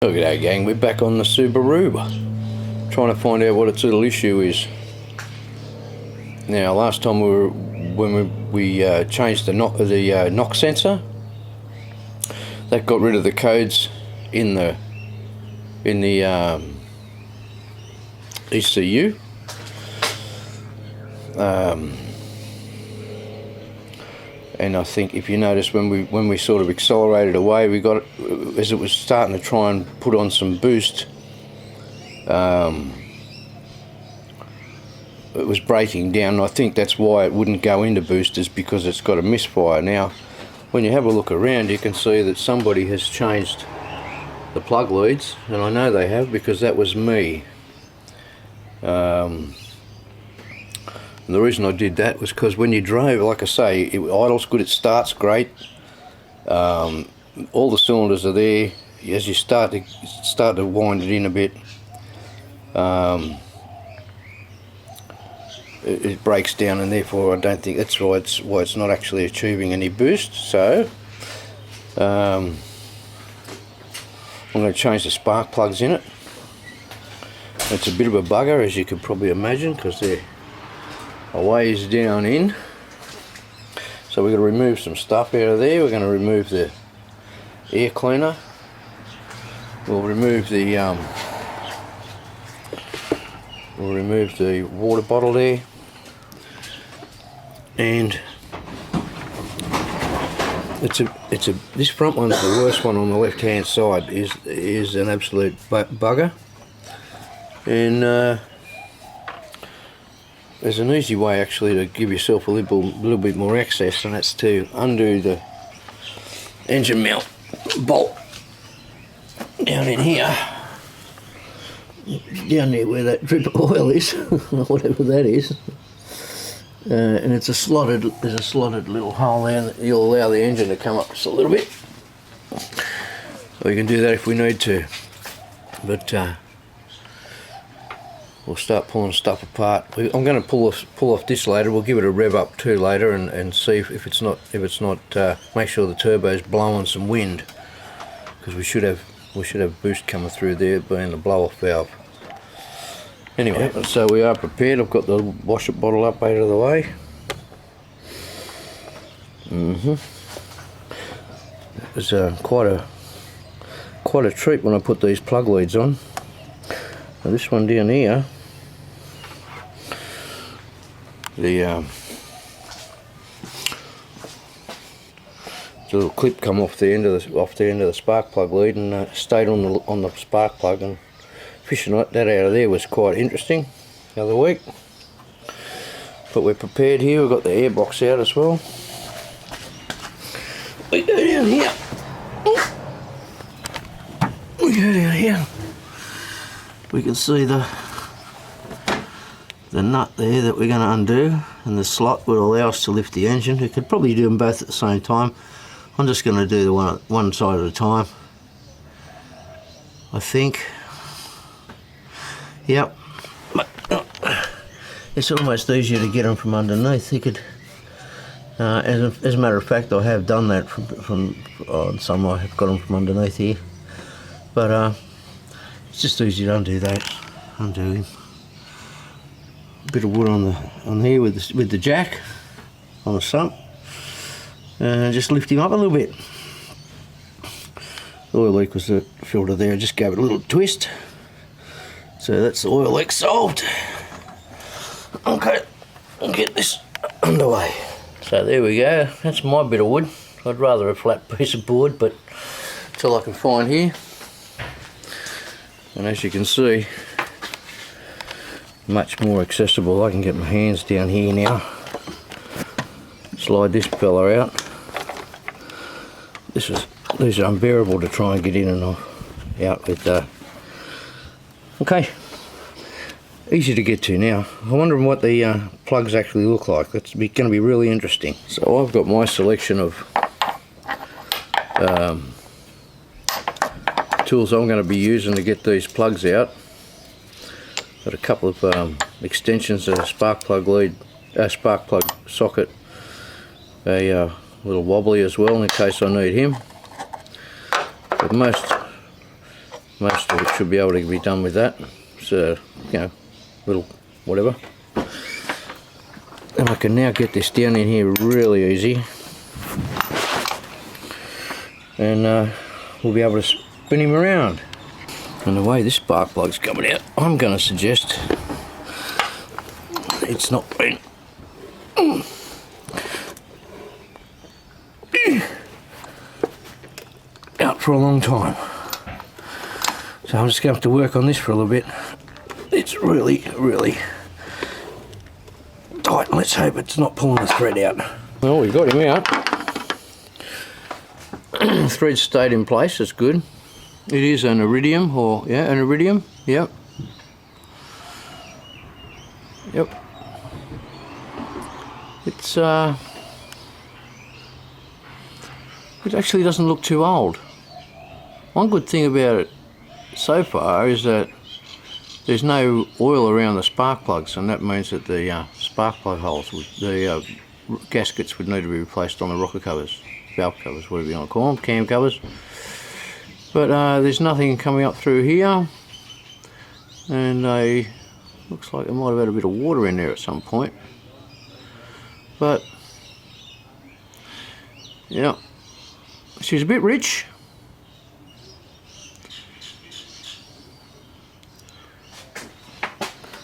Look at that, gang, we're back on the Subaru, trying to find out what its little issue is. Now, last time when we changed the knock sensor, that got rid of the codes in the ECU. And I think if you notice when we sort of accelerated away, we got, as it was starting to try and put on some boost, it was breaking down. I think that's why it wouldn't go into boosters, because it's got a misfire. Now when you have a look around, you can see that somebody has changed the plug leads, and I know they have because that was me. And the reason I did that was because when you drove, like I say, it idles good, it starts great, all the cylinders are there. As you start to wind it in a bit, it breaks down, and therefore I don't think that's why it's not actually achieving any boost. So I'm going to change the spark plugs in it. It's a bit of a bugger, as you can probably imagine, because they're a ways down in. So we're going to remove some stuff out of there. We're going to remove the air cleaner. We'll remove the water bottle there, and this front one's the worst one on the left hand side. Is an absolute bugger, and there's an easy way actually to give yourself a little bit more access, and that's to undo the engine mount bolt down in here, down there where that drip of oil is, or whatever that is, and there's a slotted little hole there that you'll allow the engine to come up just a little bit. So we can do that if we need to, but we'll start pulling stuff apart. I'm going to pull off this later. We'll give it a rev up too later and see if it's not make sure the turbo's blowing some wind, because we should have boost coming through there, being the blow off valve. Anyway, so we are prepared. I've got the wash it bottle up out of the way. It was quite a treat when I put these plug leads on. Now this one down here, the little clip come off the end of the spark plug lead, and stayed on the spark plug, and fishing that out of there was quite interesting the other week. But we're prepared here. We've got the air box out as well. We go down here. We can see the nut there that we're going to undo, and the slot will allow us to lift the engine. We could probably do them both at the same time. I'm just going to do the one side at a time, I think. Yep. It's almost easier to get them from underneath. You could, as a matter of fact, I have done that from some. I have got them from underneath here, but it's just easy to undo that. Undo him. Bit of wood on here with the jack on the sump, and just lift him up a little bit. The oil leak was the filter there. I just gave it a little twist. So that's the oil leak solved. Okay, I'll get this underway. So there we go. That's my bit of wood. I'd rather a flat piece of board, but it's all I can find here. And as you can see, much more accessible. I can get my hands down here now, slide this fella out. These are unbearable to try and get in and out with. Okay, easy to get to now. I'm wondering what the plugs actually look like. That's going to be really interesting. So I've got my selection of tools I'm going to be using to get these plugs out. Got a couple of extensions, a spark plug lead, spark plug socket, a little wobbly as well in case I need him. But most should be able to be done with that. So, you know, little whatever. And I can now get this down in here really easy. And we'll be able to spin him around. And the way this spark plug's coming out, I'm going to suggest it's not been out for a long time. So I'm just going to have to work on this for a little bit. It's really, really tight. Let's hope it's not pulling the thread out. Well, we got him out. Thread stayed in place, that's good. It is an iridium, or yeah, an iridium, yep. Yep. It's it actually doesn't look too old. One good thing about it so far is that there's no oil around the spark plugs, and that means that the spark plug holes, the gaskets would need to be replaced on the rocker covers, valve covers, whatever you want to call them, cam covers. But there's nothing coming up through here, and looks like it might have had a bit of water in there at some point. But yeah, she's a bit rich.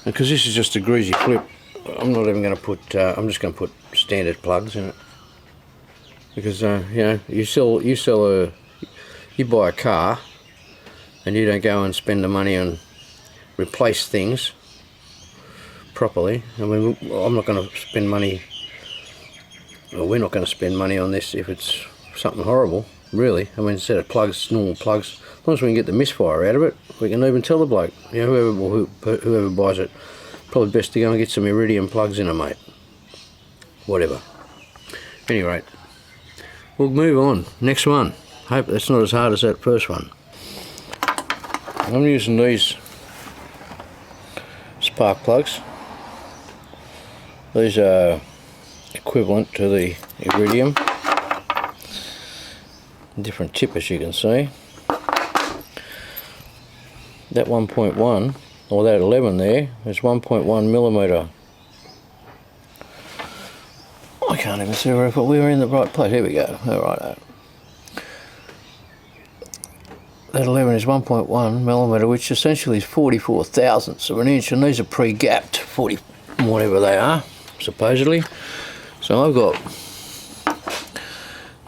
Because this is just a greasy flip, I'm not even going to put, I'm just going to put standard plugs in it. Because, you know, you buy a car and you don't go and spend the money on replace things properly. I mean, I'm not going to spend money, or we're not going to spend money on this if it's something horrible, really. I mean, instead of plugs, normal plugs, as long as we can get the misfire out of it, we can even tell the bloke, you know, whoever buys it, probably best to go and get some iridium plugs in it, mate. Whatever. Any rate, we'll move on. Next one. Hope that's not as hard as that first one. I'm using these spark plugs. These are equivalent to the iridium. Different tip, as you can see. That 1.1 or that 11 there is 1.1 millimeter. I can't even see if we were in the right place. Here we go. All right. That 11 is 1.1 millimeter, which essentially is 44 thousandths of an inch, and these are pre-gapped, 40 whatever they are, supposedly. So I've got,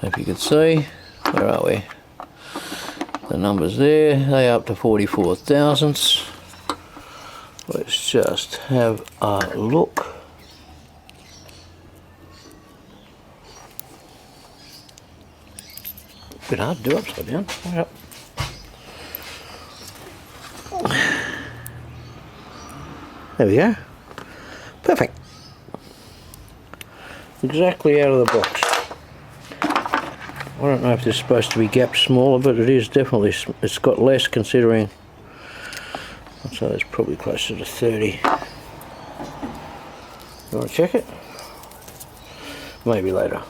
if you can see, where are we? The numbers there, they are up to 44 thousandths. Let's just have a look. Bit hard to do upside down. Yep. There we go. Perfect. Exactly out of the box. I don't know if this is supposed to be gapped smaller, but it is definitely, it's got less considering, so it's probably closer to 30. You want to check it? Maybe later.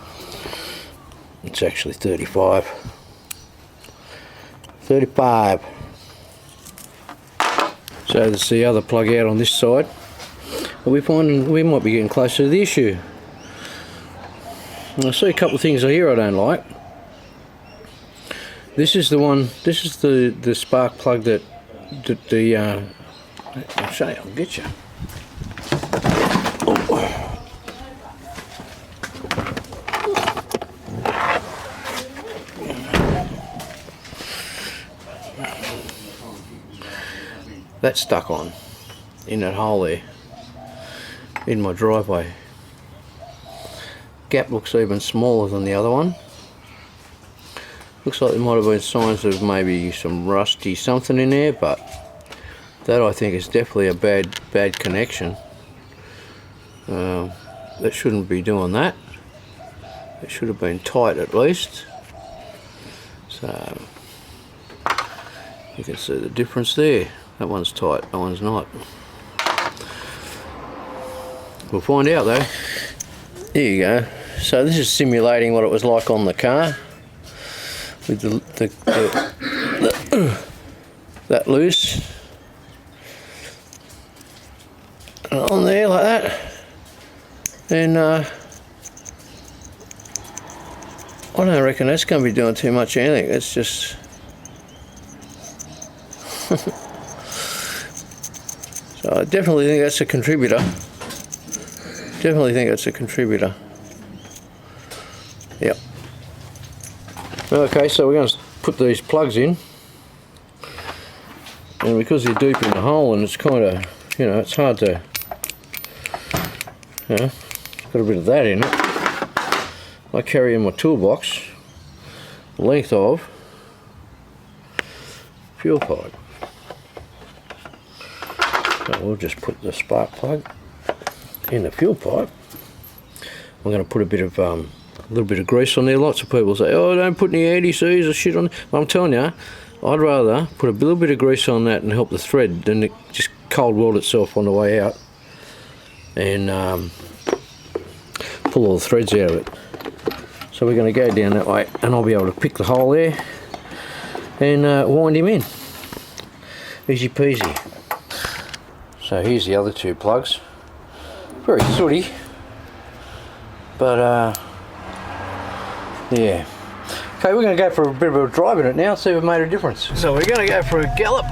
It's actually 35. 35. So there's the other plug out on this side. We find we might be getting closer to the issue. And I see a couple of things here I don't like. This is the one. This is the spark plug that I'll show you. I'll get you. Oh. That's stuck on in that hole there in my driveway. Gap looks even smaller than the other one. Looks like there might have been signs of maybe some rusty something in there, but that I think is definitely a bad connection. That shouldn't be doing that. It should have been tight at least. So you can see the difference there. That one's tight, that one's not. We'll find out though. There you go. So this is simulating what it was like on the car, with the that loose. On there like that. And I don't reckon that's going to be doing too much anything. It's just so I definitely think that's a contributor. Definitely think that's a contributor. Yep. Okay, so we're going to put these plugs in, and because they're deep in the hole and it's kind of, you know, it's hard to, you know, got a bit of that in it. I carry in my toolbox the length of fuel pipe. So we'll just put the spark plug in the fuel pipe. I'm going to put a little bit of grease on there. Lots of people say, oh, don't put any anti-seize or shit on it. Well, I'm telling you, I'd rather put a little bit of grease on that and help the thread than it just cold weld itself on the way out and pull all the threads out of it. So we're going to go down that way, and I'll be able to pick the hole there and wind him in. Easy peasy. So here's the other two plugs. Very sooty, but yeah. Okay, we're going to go for a bit of a drive in it now, see if we've made a difference. So we're going to go for a gallop.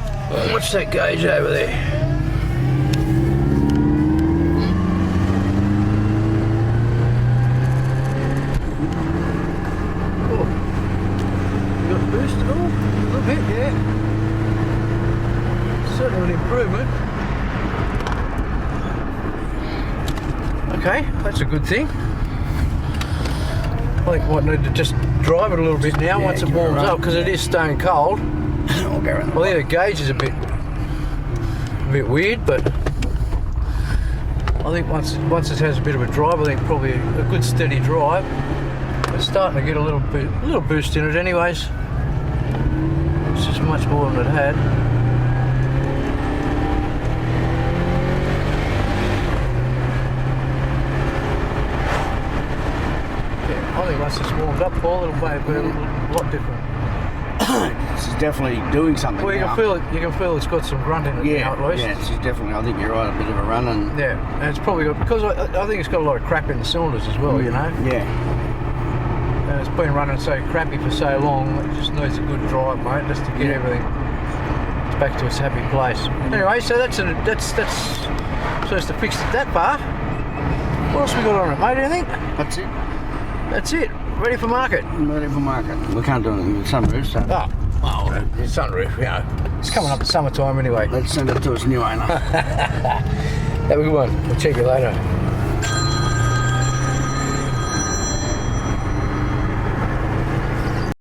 What's that gauge over there? Oh, got a boost at all? A little bit, yeah. Certainly an improvement. Okay, that's a good thing. I think I might need to just drive it a little bit now, yeah, once it warms up, because it is stone cold. I think the gauge is a bit weird, but I think once it has a bit of a drive, I think probably a good steady drive. It's starting to get a little boost in it anyways. It's just much more than it had. I think once it's warmed up, Paul, it'll be a lot different. This is definitely doing something. Well, you can feel it. You can feel it's got some grunt in it now, at least. Yeah, it's definitely. I think you're right. A bit of a run, and yeah, and it's probably got, because I think it's got a lot of crap in the cylinders as well. You know. Yeah. And it's been running so crappy for so long. It just needs a good drive, mate, just to get everything back to its happy place. Anyway, so that's supposed to fix it that far. What else we got on it, mate? Anything? That's it. That's it. Ready for market. Ready for market. We can't do anything with sunroof, so. Oh, well, the sunroof, you know. It's coming up to summertime anyway. Let's send it to its new owner. Have a good one. We'll check you later.